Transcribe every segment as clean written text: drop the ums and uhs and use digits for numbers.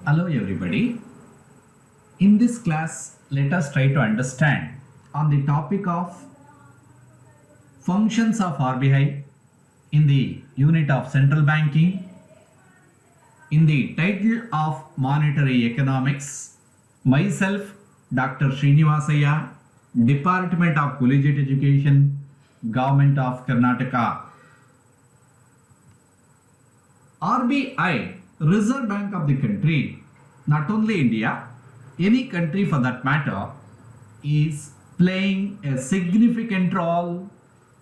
Hello everybody. In this class, let us try to understand on the topic of functions of RBI in the unit of central banking in the title of monetary economics. Myself, Dr. Sreenivasaiah, Department of Collegiate Education, Government of Karnataka. RBI, Reserve Bank of the country, not only India, any country for that matter, is playing a significant role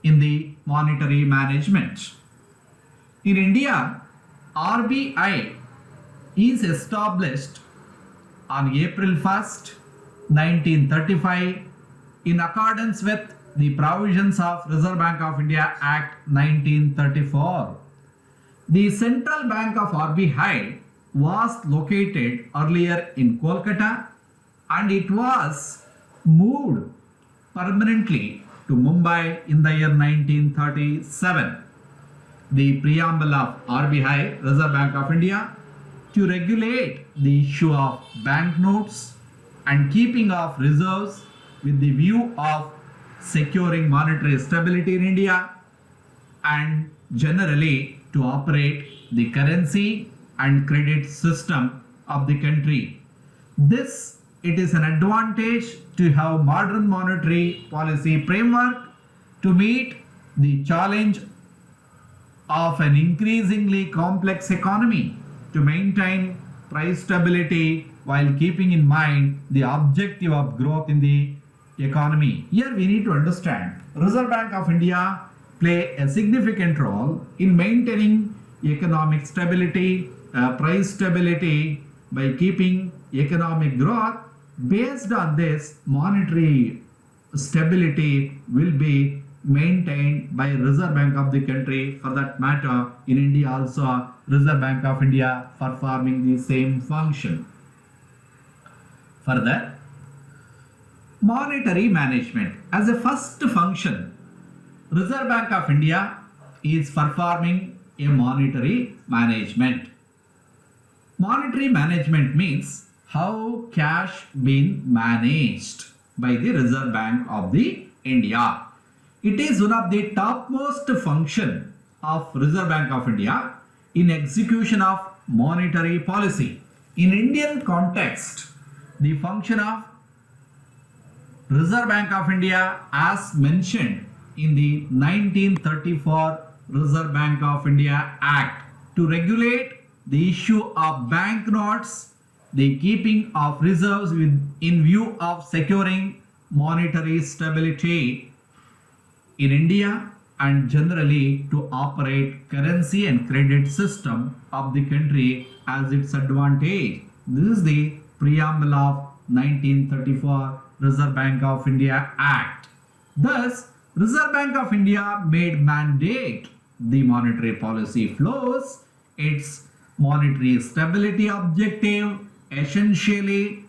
in the monetary management. In India, RBI is established on April 1st, 1935 in accordance with the provisions of Reserve Bank of India Act 1934. The Central Bank of RBI was located earlier in Kolkata and it was moved permanently to Mumbai in the year 1937. The preamble of RBI, Reserve Bank of India, to regulate the issue of banknotes and keeping of reserves with the view of securing monetary stability in India and generally to operate the currency and credit system of the country. It is an advantage to have modern monetary policy framework to meet the challenge of an increasingly complex economy, to maintain price stability while keeping in mind the objective of growth in the economy. Here we need to understand Reserve Bank of India play a significant role in maintaining economic stability, price stability by keeping economic growth. Based on this, monetary stability will be maintained by Reserve Bank of the country. For that matter, in India also, Reserve Bank of India performing the same function. Further, monetary management as a first function, Reserve Bank of India is performing a monetary management. Monetary management means how cash been managed by the Reserve Bank of the India. It is one of the topmost function of Reserve Bank of India in execution of monetary policy. In Indian context, the function of Reserve Bank of India as mentioned in the 1934 Reserve Bank of India Act to regulate the issue of banknotes, the keeping of reserves in view of securing monetary stability in India and generally to operate currency and credit system of the country as its advantage. This is the preamble of 1934 Reserve Bank of India Act. Thus, Reserve Bank of India made mandate the monetary policy flows, its monetary stability objective. Essentially,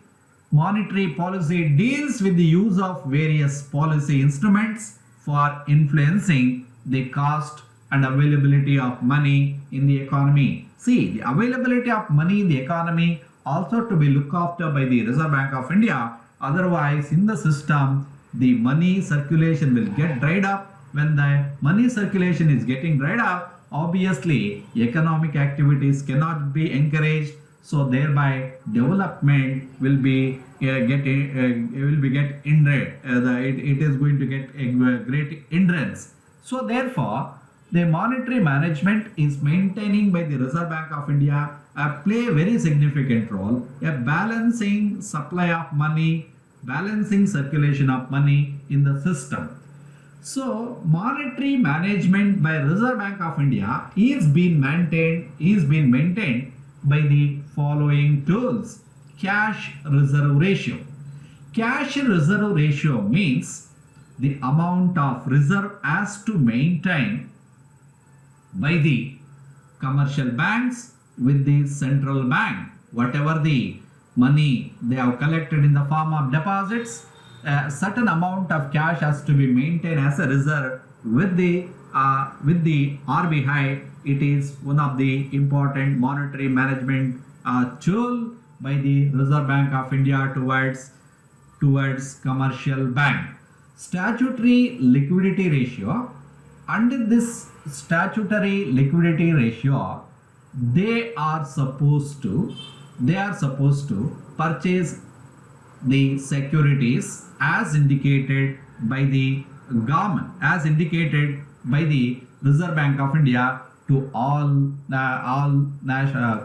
monetary policy deals with the use of various policy instruments for influencing the cost and availability of money in the economy. See, the availability of money in the economy also to be looked after by the Reserve Bank of India. Otherwise, in the system, the money circulation will get dried up. When the money circulation is getting dried up, obviously economic activities cannot be encouraged. So thereby development will be get hindered. It is going to get a great hindrance. So therefore, the monetary management is maintaining by the Reserve Bank of India play a very significant role, a balancing supply of money, balancing circulation of money in the system. So monetary management by Reserve Bank of India is being maintained by the following tools. Cash reserve ratio. Cash reserve ratio means the amount of reserve as to maintain by the commercial banks with the central bank. Whatever the money they have collected in the form of deposits, a certain amount of cash has to be maintained as a reserve with the RBI. It is one of the important monetary management tool by the Reserve Bank of India towards commercial bank. Statutory liquidity ratio. Under this statutory liquidity ratio, they are supposed to purchase the securities as indicated by the government, as indicated by the Reserve Bank of India to all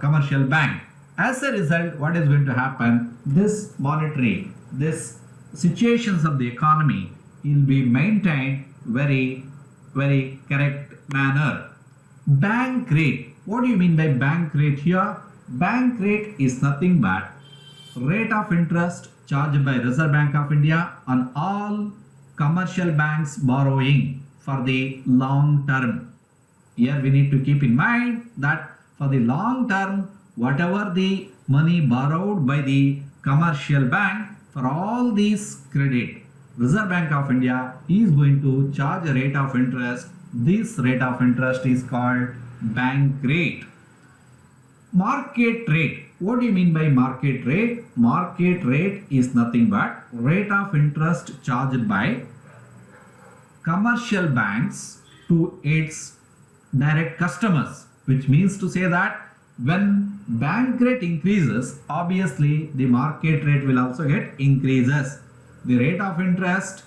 commercial bank. As a result, what is going to happen? This situations of the economy will be maintained very correct manner. Bank rate. What do you mean by bank rate here? Bank rate is nothing but rate of interest charged by Reserve Bank of India on all commercial banks borrowing for the long term. Here we need to keep in mind that for the long term, whatever the money borrowed by the commercial bank, for all these credit, Reserve Bank of India is going to charge a rate of interest. This rate of interest is called bank rate. Market rate. What do you mean by market rate? Market rate is nothing but rate of interest charged by commercial banks to its direct customers, which means to say that when bank rate increases, obviously the market rate will also get increases. The rate of interest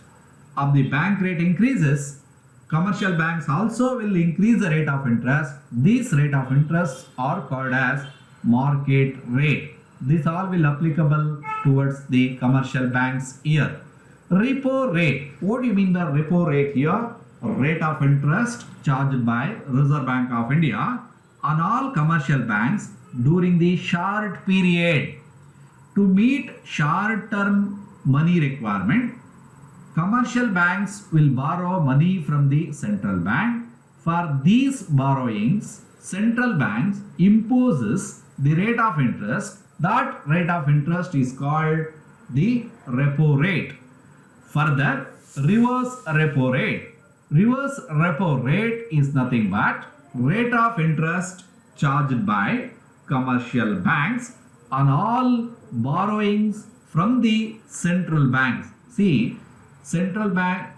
of the bank rate increases, commercial banks also will increase the rate of interest. These rate of interest are called as market rate. This all will applicable towards the commercial banks here. Repo rate. What do you mean by repo rate here? Rate of interest charged by Reserve Bank of India on all commercial banks during the short period. To meet short-term money requirement, commercial banks will borrow money from the central bank. For these borrowings, central banks imposes the rate of interest. That rate of interest is called the repo rate. Further, reverse repo rate. Reverse repo rate is nothing but rate of interest charged by commercial banks on all borrowings from the central banks. See, central bank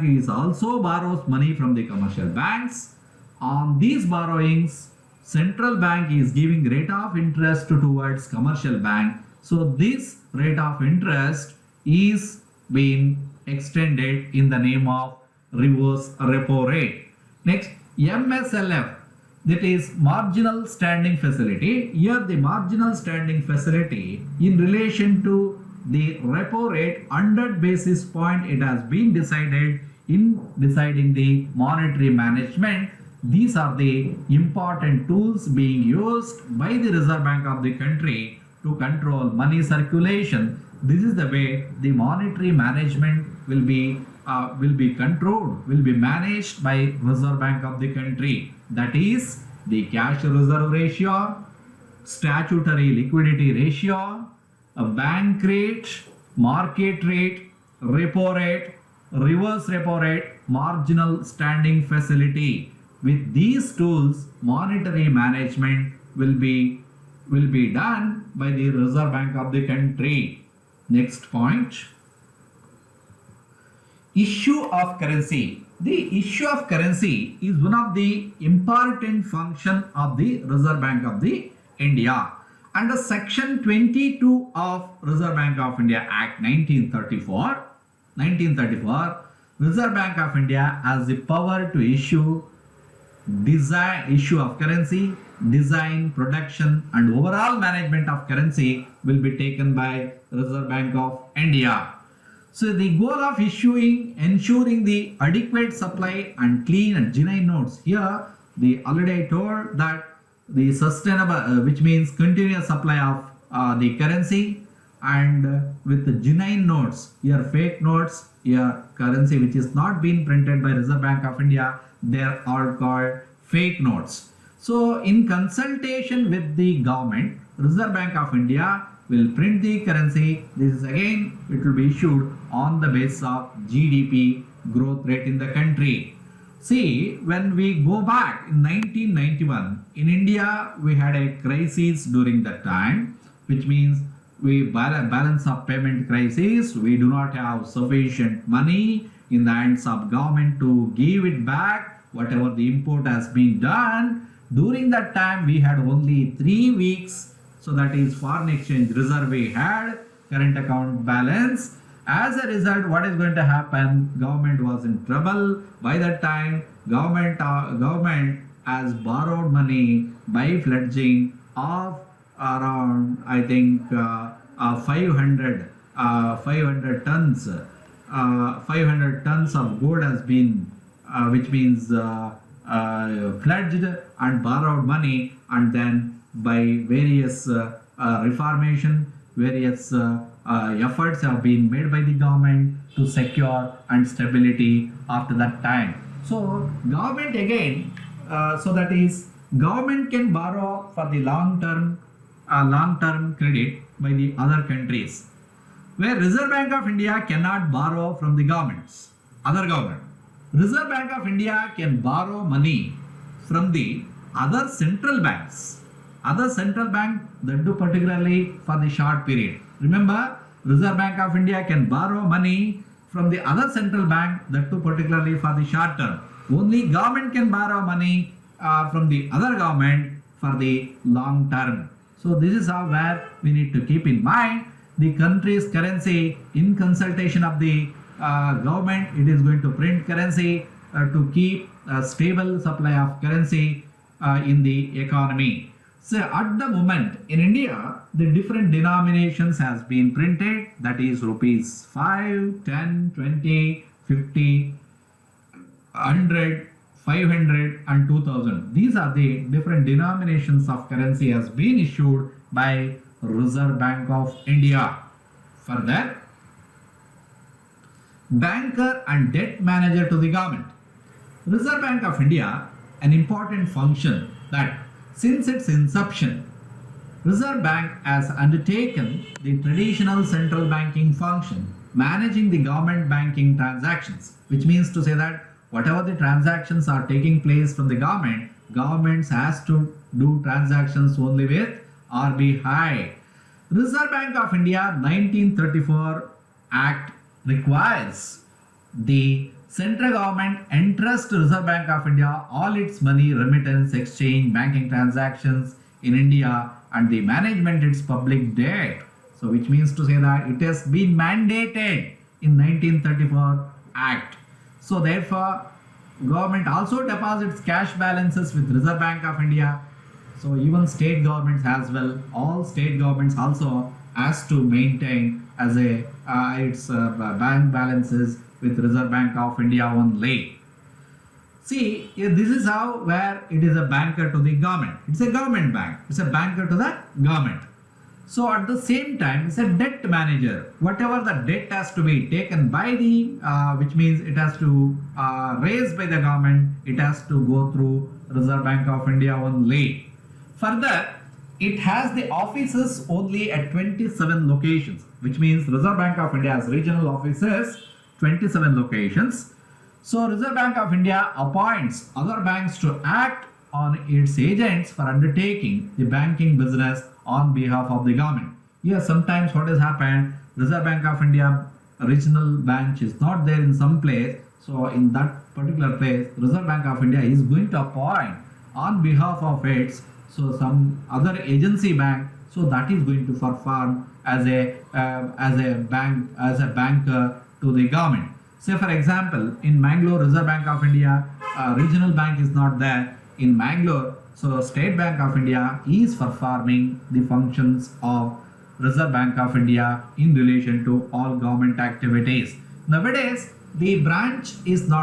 is also borrows money from the commercial banks. On these borrowings, central bank is giving rate of interest towards commercial bank. So this rate of interest is being extended in the name of reverse repo rate. Next, MSLF, that is marginal standing facility. Here the marginal standing facility in relation to the repo rate 100 basis point, it has been decided in deciding the monetary management. These are the important tools being used by the Reserve Bank of the country to control money circulation. This is the way the monetary management will be controlled, will be managed by Reserve Bank of the country. That is the cash reserve ratio, statutory liquidity ratio, a bank rate, market rate, repo rate, reverse repo rate, marginal standing facility. With these tools, monetary management will be done by the Reserve Bank of the country. Next point. Issue of currency. The issue of currency is one of the important function of the Reserve Bank of the India. Under Section 22 of Reserve Bank of India Act 1934, Reserve Bank of India has the power to issue of currency, design, production and overall management of currency will be taken by Reserve Bank of India. So the goal of ensuring the adequate supply and clean and genuine notes. Here, already I told that the sustainable, which means continuous supply of the currency, and with the genuine notes, here fake notes, here currency which is not being printed by Reserve Bank of India, they are all called fake notes. So in consultation with the government, Reserve Bank of India will print the currency. This is again, it will be issued on the basis of GDP growth rate in the country. See, when we go back in 1991, in India, we had a crisis during that time. which means we balance of payment crisis. We do not have sufficient money in the hands of government to give it back whatever the import has been done. During that time we had only 3 weeks, so that is foreign exchange reserve we had, current account balance. As a result, what is going to happen? Government was in trouble. By that time, government has borrowed money by pledging of around, I think, 500 tons. 500 tons of gold has been, which means pledged and borrowed money, and then by various reformation, various efforts have been made by the government to secure and stability after that time. So government again, so that is government can borrow for the long term credit by the other countries, where Reserve Bank of India cannot borrow from the governments, other government. Reserve Bank of India can borrow money from the other central banks. Other central bank that do particularly for the short period. Remember, Reserve Bank of India can borrow money from the other central bank that do particularly for the short term. Only government can borrow money from the other government for the long term. So this is how where we need to keep in mind the country's currency in consultation of the government. It is going to print currency to keep a stable supply of currency in the economy. So at the moment in India, the different denominations has been printed, that is rupees 5, 10, 20, 50, 100, 500 and 2000. These are the different denominations of currency has been issued by Reserve Bank of India. Further, banker and debt manager to the government. Reserve Bank of India, an important function that since its inception, Reserve Bank has undertaken the traditional central banking function, managing the government banking transactions, which means to say that whatever the transactions are taking place from the government, governments has to do transactions only with RBI. Reserve Bank of India 1934 Act requires the central government entrust Reserve Bank of India all its money, remittance, exchange, banking transactions in India and the management its public debt. So which means to say that it has been mandated in 1934 Act. So therefore, government also deposits cash balances with Reserve Bank of India. So even state governments as well, all state governments also has to maintain as a its bank balances with Reserve Bank of India only. See, this is how where it is a banker to the government. It's a government bank. It's a banker to the government. So at the same time, it's a debt manager. Whatever the debt has to be taken by the, which means it has to raised by the government, it has to go through Reserve Bank of India only. Further, it has the offices only at 27 locations, which means Reserve Bank of India has regional offices, 27 locations. So Reserve Bank of India appoints other banks to act on its agents for undertaking the banking business on behalf of the government. Here sometimes what has happened, Reserve Bank of India regional branch is not there in some place. So in that particular place, Reserve Bank of India is going to appoint on behalf of its, so some other agency bank, so that is going to perform as a banker to the government. Say for example, in Mangalore, Reserve Bank of India regional bank is not there in Mangalore. So State Bank of India is performing the functions of Reserve Bank of India in relation to all government activities. Nowadays, the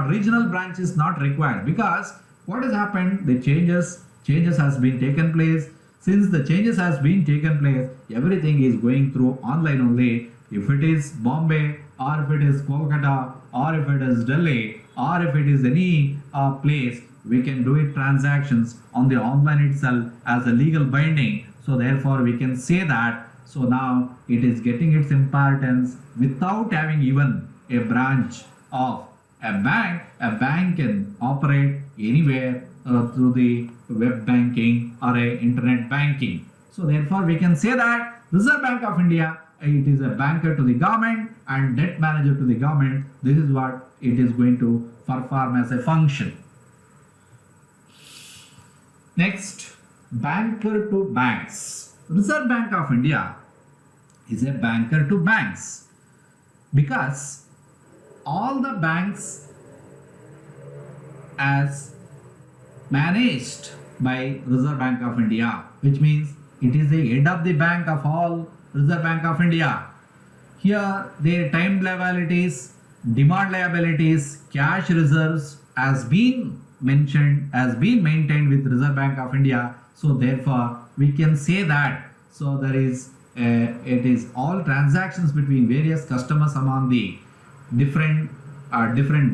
regional branch is not required, because what has happened, the changes has been taken place. Since the changes has been taken place, everything is going through online only. If it is Bombay, or if it is Kolkata, or if it is Delhi, or if it is any place, we can do it transactions on the online itself as a legal binding. So therefore we can say that, so now it is getting its importance without having even a branch of a bank. A bank can operate anywhere through the web banking or a internet banking. So therefore we can say that Reserve Bank of India, it is a banker to the government and debt manager to the government. This is what it is going to perform as a function. Next, banker to banks. Reserve Bank of India is a banker to banks because all the banks as managed by Reserve Bank of India, which means it is the head of the bank of all Reserve Bank of India. Here their time liabilities, demand liabilities, cash reserves has been mentioned, has been maintained with Reserve Bank of India. So therefore we can say that there is it is all transactions between various customers among the different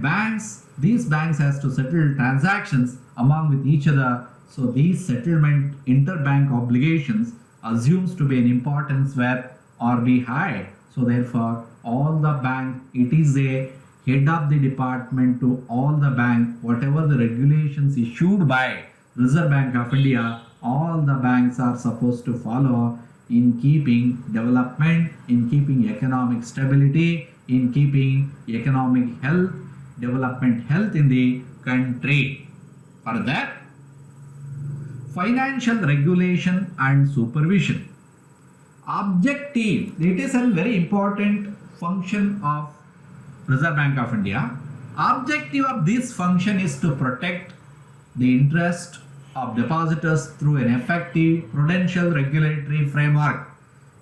banks. These banks has to settle transactions among with each other. So these settlement interbank obligations assumes to be an importance where RBI. So therefore all the bank, it is a head of the department to all the bank. Whatever the regulations issued by Reserve Bank of India, all the banks are supposed to follow in keeping development, in keeping economic stability, in keeping economic health, development health in the country. Further, financial regulation and supervision. Objective, it is a very important function of Reserve Bank of India. Objective of this function is to protect the interest of depositors through an effective prudential regulatory framework.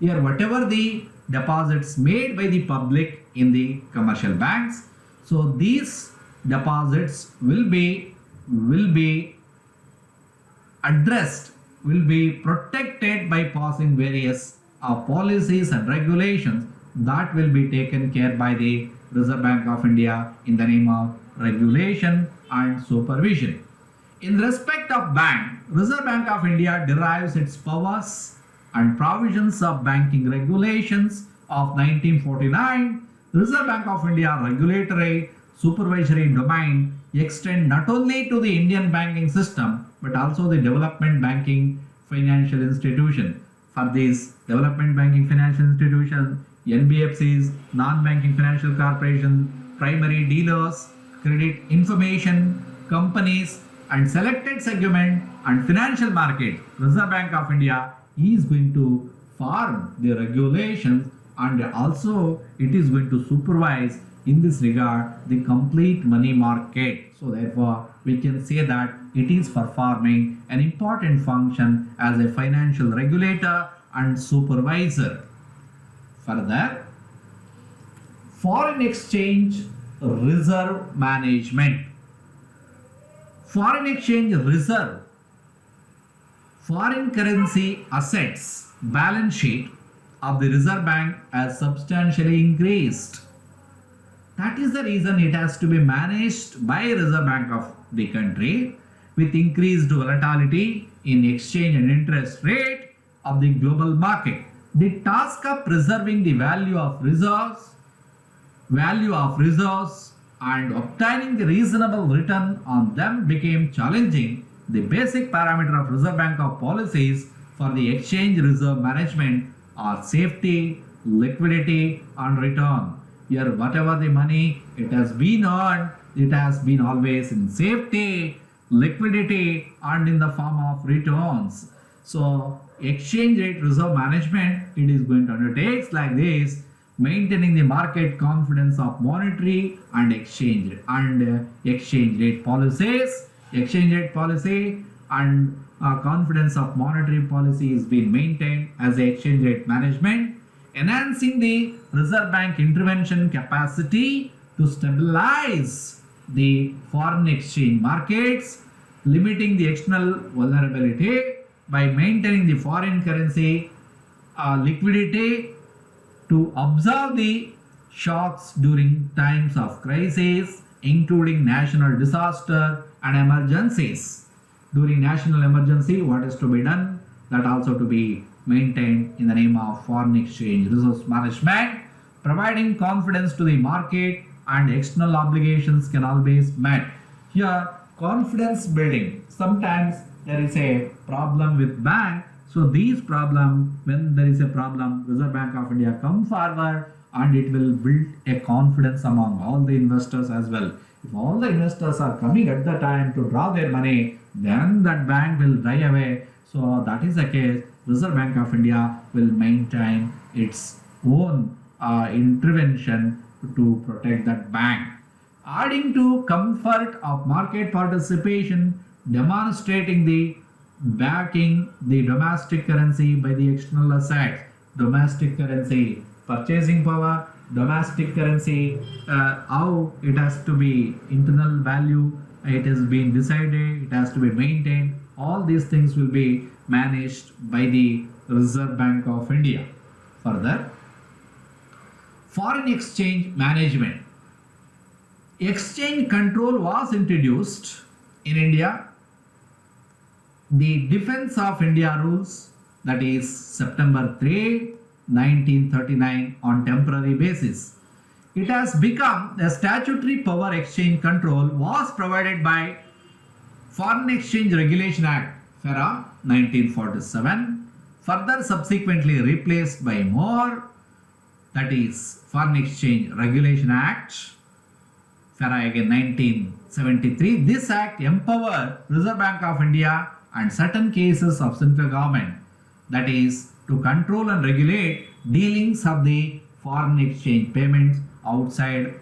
Here, whatever the deposits made by the public in the commercial banks, so these deposits will be addressed, will be protected by passing various policies and regulations that will be taken care by the Reserve Bank of India in the name of regulation and supervision. In respect of bank, Reserve Bank of India derives its powers and provisions of banking regulations of 1949. Reserve Bank of India regulatory supervisory domain extend not only to the Indian banking system but also the development banking financial institution. For these development banking financial institutions, NBFCs, non-banking financial corporations, primary dealers, credit information companies and selected segment and financial market, Reserve Bank of India is going to form the regulations and also it is going to supervise in this regard the complete money market. So therefore we can say that it is performing an important function as a financial regulator and supervisor. Further, foreign exchange reserve management. Foreign exchange reserve, foreign currency assets balance sheet of the Reserve Bank has substantially increased. That is the reason it has to be managed by Reserve Bank of the country with increased volatility in exchange and interest rate of the global market. The task of preserving the value of reserves and obtaining the reasonable return on them became challenging. The basic parameter of Reserve Bank of policies for the exchange reserve management are safety, liquidity and return. Here whatever the money it has been earned, it has been always in safety, liquidity and in the form of returns. So exchange rate reserve management, it is going to undertake like this, maintaining the market confidence of monetary and exchange rate policies. Exchange rate policy and confidence of monetary policy is being maintained as the exchange rate management, enhancing the Reserve Bank intervention capacity to stabilize the foreign exchange markets, limiting the external vulnerability by maintaining the foreign currency liquidity to absorb the shocks during times of crisis, including national disaster and emergencies. During national emergency, what is to be done? That also to be maintained in the name of foreign exchange reserves management. Providing confidence to the market and external obligations can always met. Here, confidence building. Sometimes there is a problem with bank So these problem, when there is a problem, Reserve Bank of India come forward and it will build a confidence among all the investors as well. If all the investors are coming at the time to draw their money, then that bank will die away. So that is the case. Reserve Bank of India will maintain its own intervention to protect that bank. Adding to comfort of market participation, demonstrating the backing the domestic currency by the external assets, domestic currency, purchasing power, domestic currency, how it has to be internal value, it has been decided, it has to be maintained. All these things will be managed by the Reserve Bank of India. Further, foreign exchange management. Exchange control was introduced in India. The Defense of India rules, that is September 3, 1939 on temporary basis. It has become a statutory power. Exchange control was provided by Foreign Exchange Regulation Act FERA 1947, further subsequently replaced by more, that is Foreign Exchange Regulation Act FERA again 1973. This act empowered Reserve Bank of India and certain cases of central government, that is to control and regulate dealings of the foreign exchange payments outside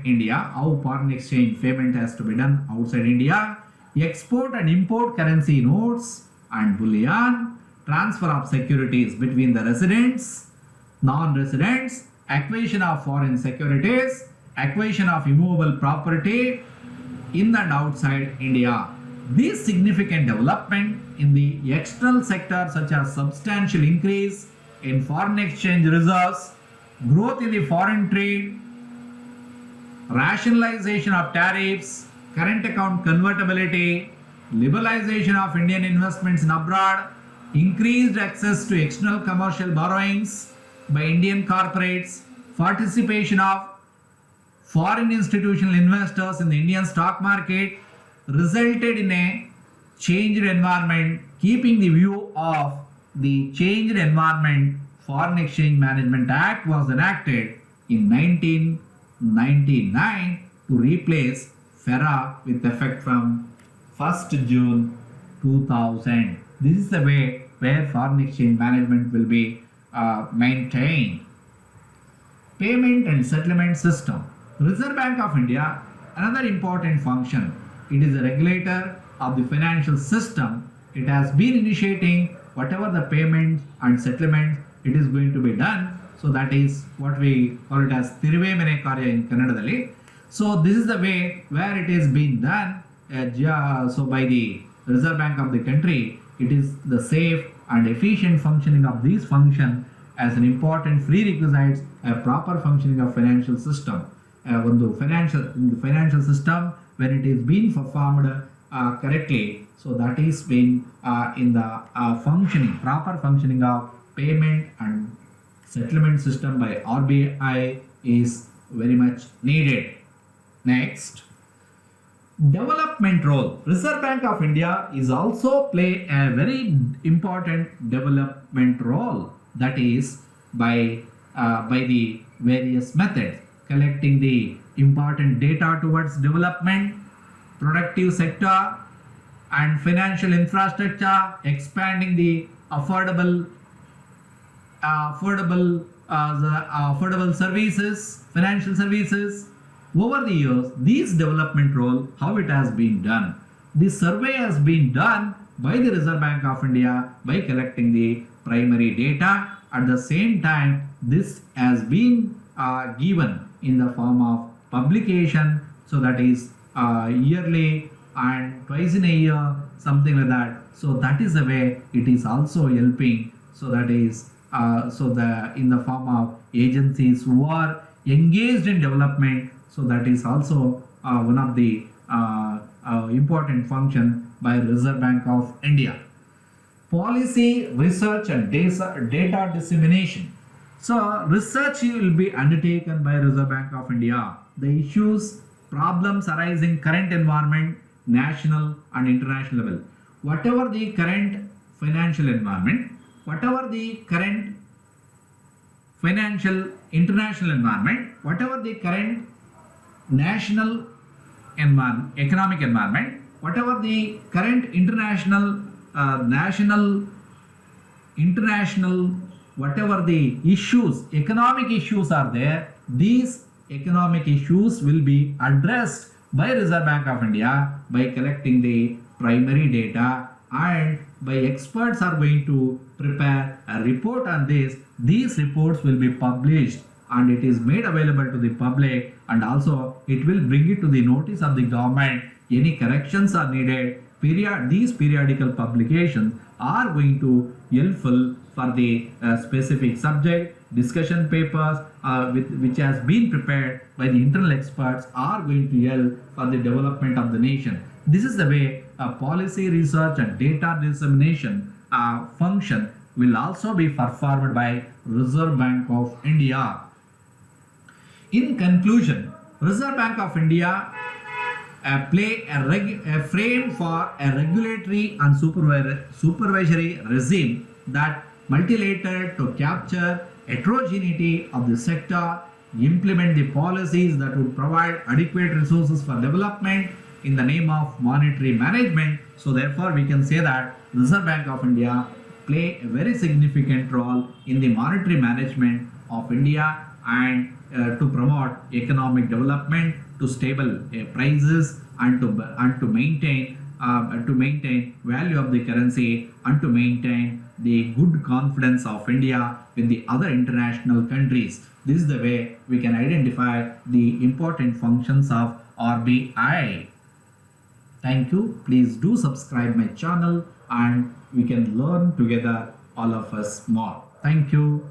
India, how foreign exchange payment has to be done outside India, export and import currency notes and bullion, transfer of securities between the residents, non-residents, acquisition of foreign securities, acquisition of immovable property in and outside India. This significant development in the external sector, such as substantial increase in foreign exchange reserves, growth in the foreign trade, rationalization of tariffs, current account convertibility, liberalization of Indian investments in abroad, increased access to external commercial borrowings by Indian corporates, participation of foreign institutional investors in the Indian stock market, resulted in a changed environment. Keeping the view of the changed environment, Foreign Exchange Management Act was enacted in 1999 to replace FERA with effect from 1st June 2000. This is the way where foreign exchange management will be maintained. Payment and settlement system. Reserve Bank of India, another important function. It is a regulator of the financial system. It has been initiating whatever the payments and settlements it is going to be done. So that is what we call it as Tirve Mene Karya in Kannadadalli. So this is the way where it is being done. So by the Reserve Bank of the country, it is the safe and efficient functioning of these functions as an important prerequisite a proper functioning of financial system. In the financial system, when it is being performed correctly, so that is being in the proper functioning of payment and settlement system by RBI is very much needed. Next, development role. Reserve Bank of India is also play a very important development role, that is by the various methods, collecting the important data towards development, productive sector and financial infrastructure, expanding the affordable services, financial services. Over the years, these development role, how it has been done. This survey has been done by the Reserve Bank of India by collecting the primary data. At the same time, this has been given in the form of publication, so that is yearly and twice in a year, something like that. So that is the way it is also helping. So that is in the form of agencies who are engaged in development. So that is also one of the important function by Reserve Bank of India. Policy, research and data dissemination. So research will be undertaken by Reserve Bank of India. The issues, problems arising current environment, national and international level. Whatever the current financial environment, whatever the current financial international environment, whatever the current national economic environment, whatever the current international, international, whatever the issues, economic issues are there, these economic issues will be addressed by Reserve Bank of India by collecting the primary data, and by experts are going to prepare a report on this. These reports will be published and it is made available to the public, and also it will bring it to the notice of the government. Any corrections are needed. These periodical publications are going to helpful for the specific subject. Discussion papers which has been prepared by the internal experts are going to help for the development of the nation. This is the way policy research and data dissemination function will also be performed by Reserve Bank of India. In conclusion, Reserve Bank of India play a frame for a regulatory and supervisory regime that multilateral to capture heterogeneity of the sector, implement the policies that would provide adequate resources for development in the name of monetary management. So therefore we can say that Reserve Bank of India play a very significant role in the monetary management of India, and to promote economic development, to stable prices, and to maintain value of the currency, and to maintain the good confidence of India with the other international countries. This is the way we can identify the important functions of RBI. Thank you. Please do subscribe my channel and we can learn together, all of us, more. Thank you.